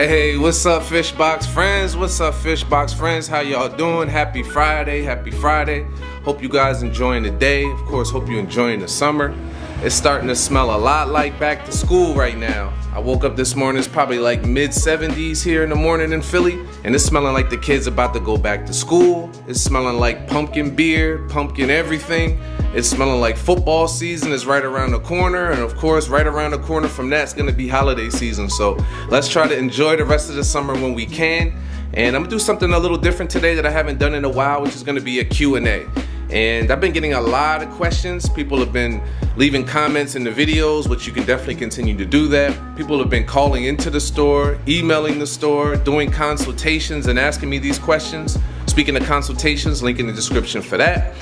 Hey, what's up, Fishbox friends? What's up, Fishbox friends? How y'all doing? Happy Friday, happy Friday. Hope you guys enjoying the day. Of course, hope you're enjoying the summer. It's starting to smell a lot like back to school right now. I woke up this morning, it's probably like mid-70s here in the morning in Philly, and it's smelling like the kids about to go back to school. It's smelling like pumpkin beer, pumpkin everything. It's smelling like football season is right around the corner, and of course, right around the corner from that's gonna be holiday season. So let's try to enjoy the rest of the summer when we can. And I'm gonna do something a little different today that I haven't done in a while, which is gonna be a Q&A. And I've been getting a lot of questions. People have been leaving comments in the videos, which you can definitely continue to do that. People have been calling into the store, emailing the store, doing consultations and asking me these questions. Speaking of consultations, link in the description for that.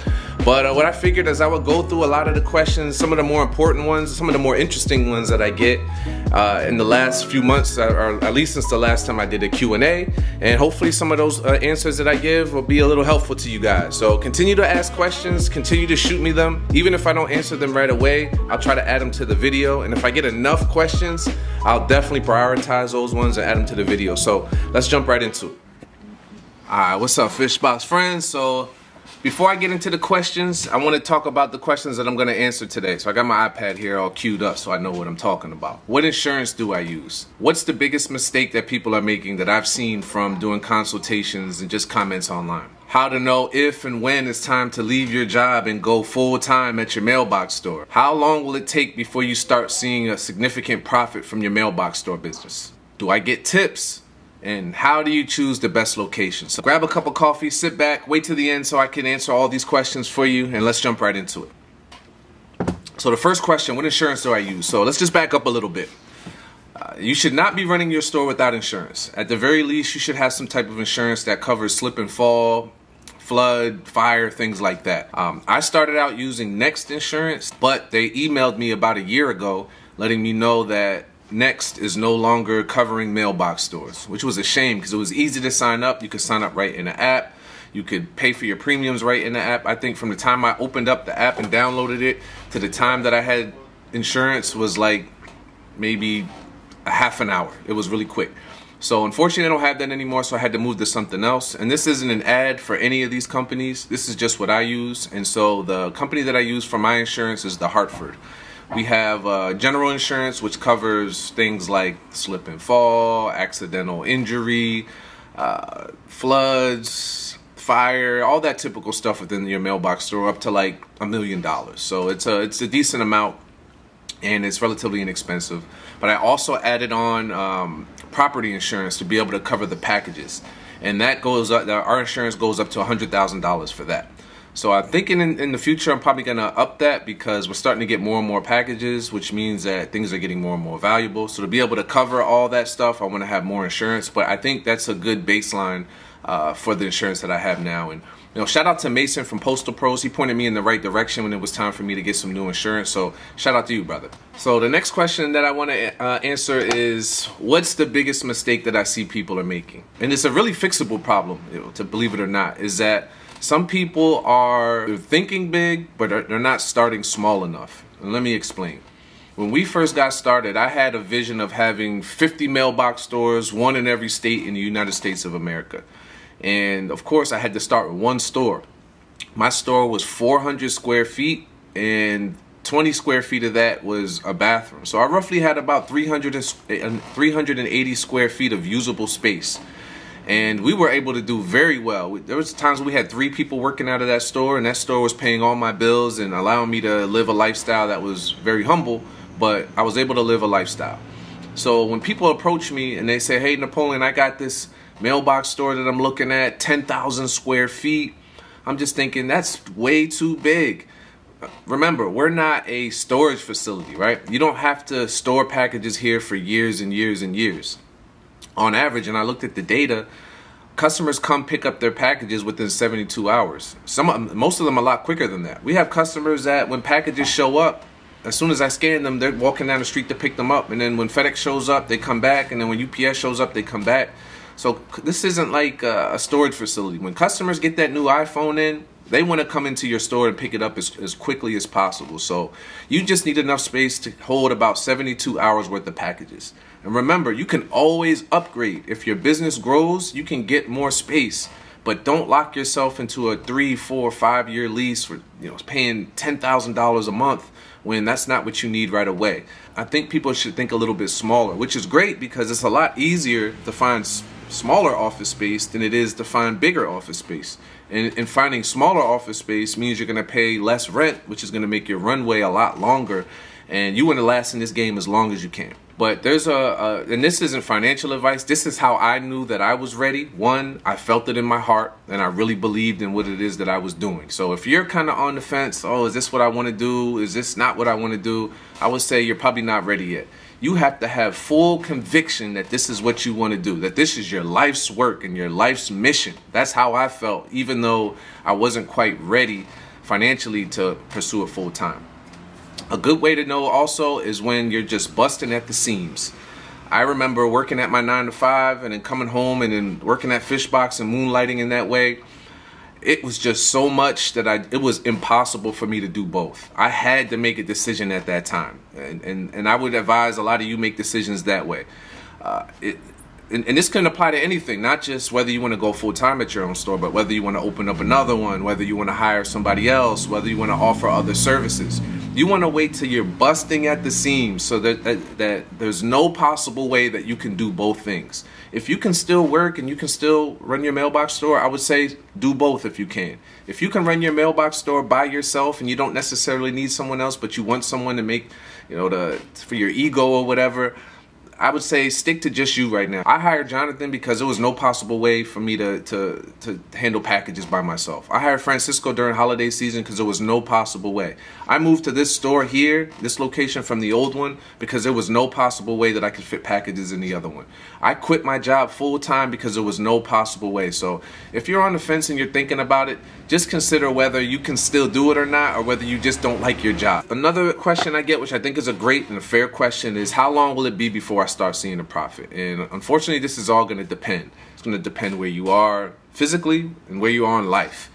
But what I figured is I would go through a lot of the questions, some of the more important ones, some of the more interesting ones that I get in the last few months, or at least since the last time I did a Q&A. And hopefully some of those answers that I give will be a little helpful to you guys. So continue to ask questions, continue to shoot me them. Even if I don't answer them right away, I'll try to add them to the video. And if I get enough questions, I'll definitely prioritize those ones and add them to the video. So let's jump right into it. All right, what's up, Fishbox friends? So before I get into the questions, I want to talk about the questions that I'm going to answer today. So I got my iPad here all queued up so I know what I'm talking about. What insurance do I use? What's the biggest mistake that people are making that I've seen from doing consultations and just comments online? How to know if and when it's time to leave your job and go full-time at your mailbox store? How long will it take before you start seeing a significant profit from your mailbox store business? Do I get tips? And how do you choose the best location? So grab a cup of coffee, sit back, wait till the end so I can answer all these questions for you, and let's jump right into it. So the first question, what insurance do I use? So let's just back up a little bit. You should not be running your store without insurance. At the very least, you should have some type of insurance that covers slip and fall, flood, fire, things like that. I started out using Next Insurance, but they emailed me about a year ago letting me know that Next is no longer covering mailbox stores, which was a shame because it was easy to sign up. You could sign up right in the app. You could pay for your premiums right in the app. I think from the time I opened up the app and downloaded it to the time that I had insurance was like maybe a half an hour. It was really quick. So unfortunately, I don't have that anymore, so I had to move to something else. And this isn't an ad for any of these companies. This is just what I use. And so the company that I use for my insurance is The Hartford. We have general insurance, which covers things like slip and fall, accidental injury, floods, fire, all that typical stuff within your mailbox store, up to like $1 million. So it's a decent amount, and it's relatively inexpensive. But I also added on property insurance to be able to cover the packages, and that goes up. Our insurance goes up to $100,000 for that. So I'm thinking in the future I'm probably gonna up that because we're starting to get more and more packages, which means that things are getting more and more valuable. So to be able to cover all that stuff, I want to have more insurance. But I think that's a good baseline for the insurance that I have now. And you know, shout out to Mason from Postal Pros. He pointed me in the right direction when it was time for me to get some new insurance. So shout out to you, brother. So the next question that I want to answer is, what's the biggest mistake that I see people are making? And it's a really fixable problem, you know, to believe it or not, is that some people are thinking big, but they're not starting small enough. And let me explain. When we first got started, I had a vision of having 50 mailbox stores, one in every state in the United States of America. And of course, I had to start with one store. My store was 400 square feet, and 20 square feet of that was a bathroom. So I roughly had about 380 square feet of usable space. And we were able to do very well. There was times we had 3 people working out of that store, and that store was paying all my bills and allowing me to live a lifestyle that was very humble, but I was able to live a lifestyle. So when people approach me and they say, hey, Napoleon, I got this mailbox store that I'm looking at, 10,000 square feet, I'm just thinking that's way too big. Remember, we're not a storage facility, right? You don't have to store packages here for years and years and years. On average, and I looked at the data, customers come pick up their packages within 72 hours. Most of them a lot quicker than that. We have customers that when packages show up, as soon as I scan them, they're walking down the street to pick them up. And then when FedEx shows up, they come back. And then when UPS shows up, they come back. So this isn't like a storage facility. When customers get that new iPhone in, they want to come into your store and pick it up as quickly as possible. So you just need enough space to hold about 72 hours worth of packages. And remember, you can always upgrade. If your business grows, you can get more space. But don't lock yourself into a 3, 4, 5-year lease for paying $10,000 a month when that's not what you need right away. I think people should think a little bit smaller, which is great because it's a lot easier to find smaller office space than it is to find bigger office space. And finding smaller office space means you're going to pay less rent, which is going to make your runway a lot longer, and you want to last in this game as long as you can. But there's and this isn't financial advice, this is how I knew that I was ready. One, I felt it in my heart, and I really believed in what it is that I was doing. So if you're kind of on the fence, oh, is this what I want to do? Is this not what I want to do? I would say you're probably not ready yet. You have to have full conviction that this is what you want to do, that this is your life's work and your life's mission. That's how I felt, even though I wasn't quite ready financially to pursue it full time. A good way to know also is when you're just busting at the seams. I remember working at my 9 to 5 and then coming home and then working at Fishbox and moonlighting in that way. It was just so much that it was impossible for me to do both. I had to make a decision at that time. And I would advise a lot of you make decisions that way. And this can apply to anything, not just whether you want to go full-time at your own store, but whether you want to open up another one, whether you want to hire somebody else, whether you want to offer other services. You want to wait till you're busting at the seams so that there's no possible way that you can do both things. If you can still work and you can still run your mailbox store, I would say do both if you can. If you can run your mailbox store by yourself and you don't necessarily need someone else, but you want someone to make, for your ego or whatever, I would say stick to just you right now. I hired Jonathan because there was no possible way for me to handle packages by myself. I hired Francisco during holiday season because there was no possible way. I moved to this store here, this location from the old one, because there was no possible way that I could fit packages in the other one. I quit my job full time because there was no possible way. So if you're on the fence and you're thinking about it, just consider whether you can still do it or not, or whether you just don't like your job. Another question I get, which I think is a great and a fair question, is how long will it be before I start seeing a profit? And unfortunately, this is all going to depend. It's going to depend where you are physically and where you are in life.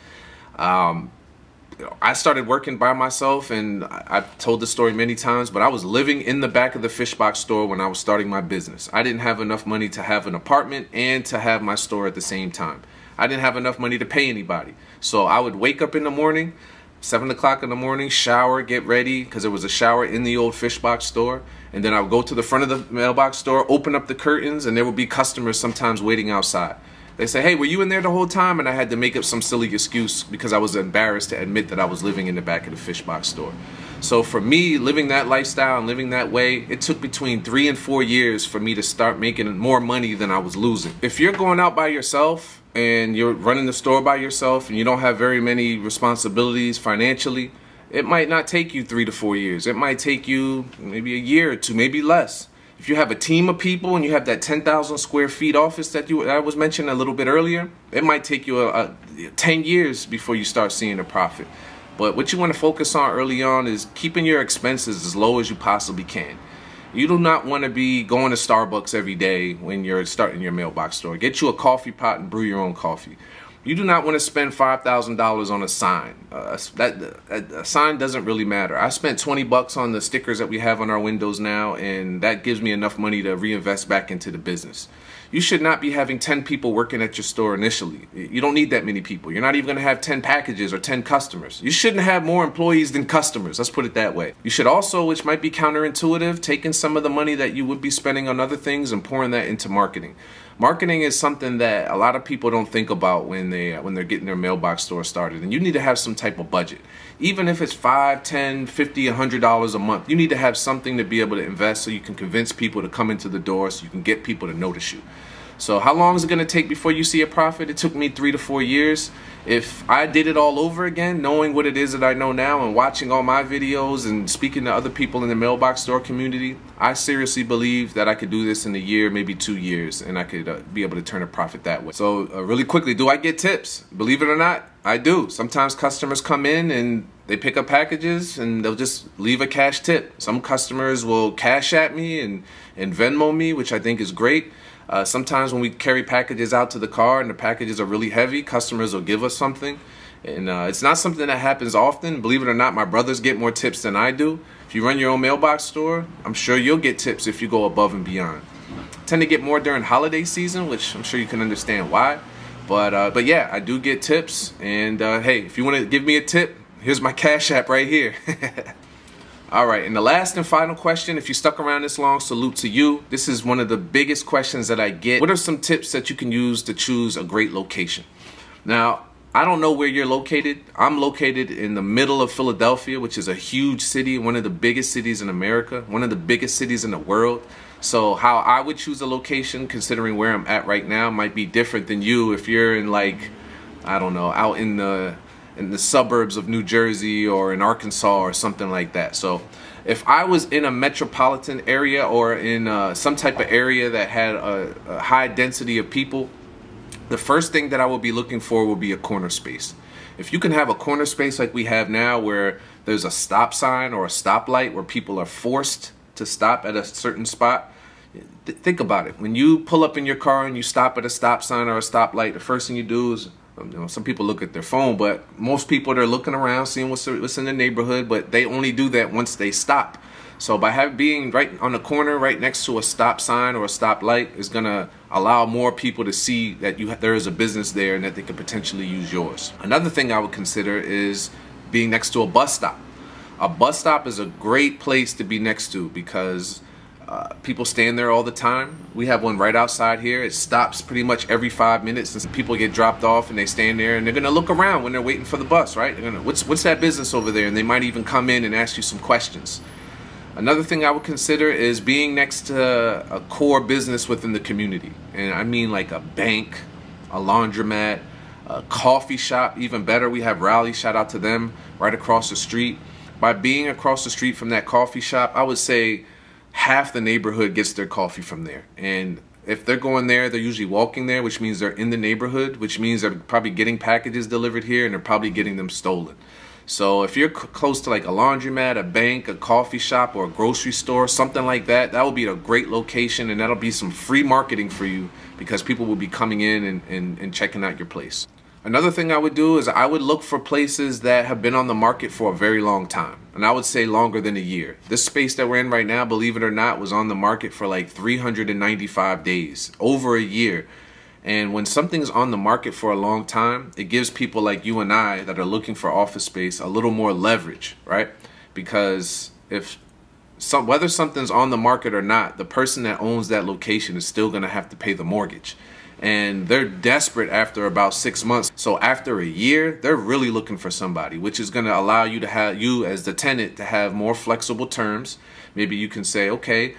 I started working by myself, and I've told the story many times, but I was living in the back of the Fishbox store when I was starting my business. I didn't have enough money to have an apartment and to have my store at the same time. I didn't have enough money to pay anybody. So I would wake up in the morning, 7 o'clock in the morning, shower, get ready, because there was a shower in the old Fishbox store. And then I would go to the front of the mailbox store, open up the curtains, and there would be customers sometimes waiting outside. They say, hey, were you in there the whole time? And I had to make up some silly excuse because I was embarrassed to admit that I was living in the back of the Fishbox store. So for me, living that lifestyle and living that way, it took between 3 and 4 years for me to start making more money than I was losing. If you're going out by yourself and you're running the store by yourself and you don't have very many responsibilities financially, it might not take you 3 to 4 years. It might take you maybe a year or two, maybe less. If you have a team of people and you have that 10,000 square feet office that I was mentioning a little bit earlier, it might take you 10 years before you start seeing a profit. But what you want to focus on early on is keeping your expenses as low as you possibly can. You do not want to be going to Starbucks every day when you're starting your mailbox store. Get you a coffee pot and brew your own coffee. You do not want to spend $5,000 on a sign. A sign doesn't really matter. I spent 20 bucks on the stickers that we have on our windows now, and that gives me enough money to reinvest back into the business. You should not be having 10 people working at your store initially. You don't need that many people. You're not even going to have 10 packages or 10 customers. You shouldn't have more employees than customers. Let's put it that way. You should also, which might be counterintuitive, taking some of the money that you would be spending on other things and pouring that into marketing. Marketing is something that a lot of people don't think about when they're getting their mailbox store started, and you need to have some type of budget. Even if it's $5, $10, $50, $100 a month, you need to have something to be able to invest so you can convince people to come into the door, so you can get people to notice you. So how long is it going to take before you see a profit? It took me 3 to 4 years. If I did it all over again, knowing what it is that I know now and watching all my videos and speaking to other people in the mailbox store community, I seriously believe that I could do this in a year, maybe 2 years, and I could be able to turn a profit that way. So really quickly, do I get tips? Believe it or not, I do. Sometimes customers come in and they pick up packages and they'll just leave a cash tip. Some customers will cash at me and Venmo me, which I think is great. Sometimes when we carry packages out to the car and the packages are really heavy, customers will give us something. And it's not something that happens often. Believe it or not, my brothers get more tips than I do. If you run your own mailbox store, I'm sure you'll get tips if you go above and beyond. Tend to get more during holiday season, which I'm sure you can understand why. But yeah, I do get tips, and hey, if you want to give me a tip, here's my Cash App right here. All right, and the last and final question, if you stuck around this long, salute to you. This is one of the biggest questions that I get. What are some tips that you can use to choose a great location? Now, I don't know where you're located. I'm located in the middle of Philadelphia, which is a huge city, one of the biggest cities in America, one of the biggest cities in the world. So how I would choose a location, considering where I'm at right now, might be different than you if you're in, like, I don't know, out in the suburbs of New Jersey or in Arkansas or something like that. So if I was in a metropolitan area or in some type of area that had a high density of people, the first thing that I would be looking for would be a corner space. If you can have a corner space like we have now, where there's a stop sign or a stoplight where people are forced to stop at a certain spot, think about it. When you pull up in your car and you stop at a stop sign or a stoplight, the first thing you do is, you know, some people look at their phone, but most people, they're looking around, seeing what's in the neighborhood, but they only do that once they stop. So by being right on the corner, right next to a stop sign or a stoplight, is gonna allow more people to see that there is a business there and that they could potentially use yours. Another thing I would consider is being next to a bus stop. A bus stop is a great place to be next to because people stand there all the time. We have one right outside here. It stops pretty much every 5 minutes, and people get dropped off and they stand there and they're gonna look around when they're waiting for the bus, right? They're gonna, what's that business over there? And they might even come in and ask you some questions. Another thing I would consider is being next to a core business within the community. And I mean like a bank, a laundromat, a coffee shop, even better. We have Rally, shout out to them, right across the street. By being across the street from that coffee shop, I would say half the neighborhood gets their coffee from there. And if they're going there, they're usually walking there, which means they're in the neighborhood, which means they're probably getting packages delivered here and they're probably getting them stolen. So if you're close to like a laundromat, a bank, a coffee shop, or a grocery store, something like that, that will be a great location, and that'll be some free marketing for you because people will be coming in and checking out your place. Another thing I would do is I would look for places that have been on the market for a very long time. And I would say longer than a year. This space that we're in right now, believe it or not, was on the market for like 395 days, over a year. And when something's on the market for a long time, it gives people like you and I that are looking for office space a little more leverage, right? Because whether something's on the market or not, the person that owns that location is still gonna have to pay the mortgage. And they're desperate after about 6 months. So after a year, they're really looking for somebody, which is gonna allow you to have, you as the tenant, to have more flexible terms. Maybe you can say, okay,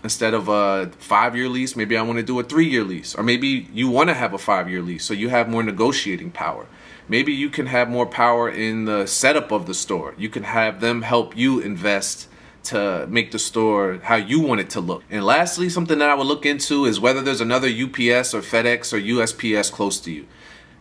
instead of a 5-year lease, maybe I want to do a 3-year lease. Or maybe you want to have a 5-year lease, so you have more negotiating power. Maybe you can have more power in the setup of the store. You can have them help you invest to make the store how you want it to look. And lastly, something that I would look into is whether there's another UPS or FedEx or USPS close to you.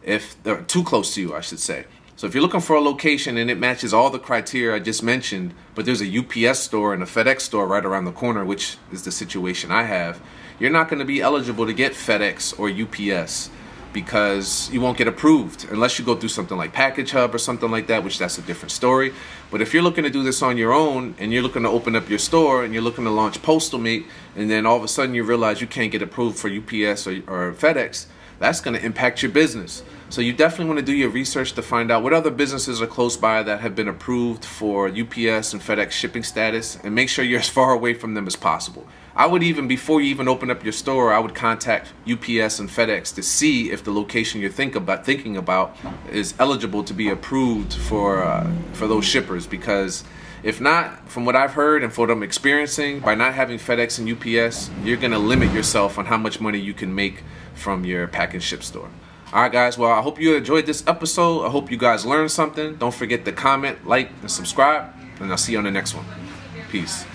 If they're too close to you, I should say. So if you're looking for a location and it matches all the criteria I just mentioned, but there's a UPS store and a FedEx store right around the corner, which is the situation I have, you're not going to be eligible to get FedEx or UPS because you won't get approved unless you go through something like Package Hub or something like that, which that's a different story. But if you're looking to do this on your own and you're looking to open up your store and you're looking to launch Postalmate, and then all of a sudden you realize you can't get approved for UPS or FedEx, that's going to impact your business. So you definitely want to do your research to find out what other businesses are close by that have been approved for UPS and FedEx shipping status, and make sure you're as far away from them as possible. I would even, before you even open up your store, I would contact UPS and FedEx to see if the location you're thinking about is eligible to be approved for those shippers. Because if not, from what I've heard and for what I'm experiencing, by not having FedEx and UPS, you're going to limit yourself on how much money you can make from your pack and ship store. Alright guys, well, I hope you enjoyed this episode. I hope you guys learned something. Don't forget to comment, like, and subscribe, and I'll see you on the next one. Peace.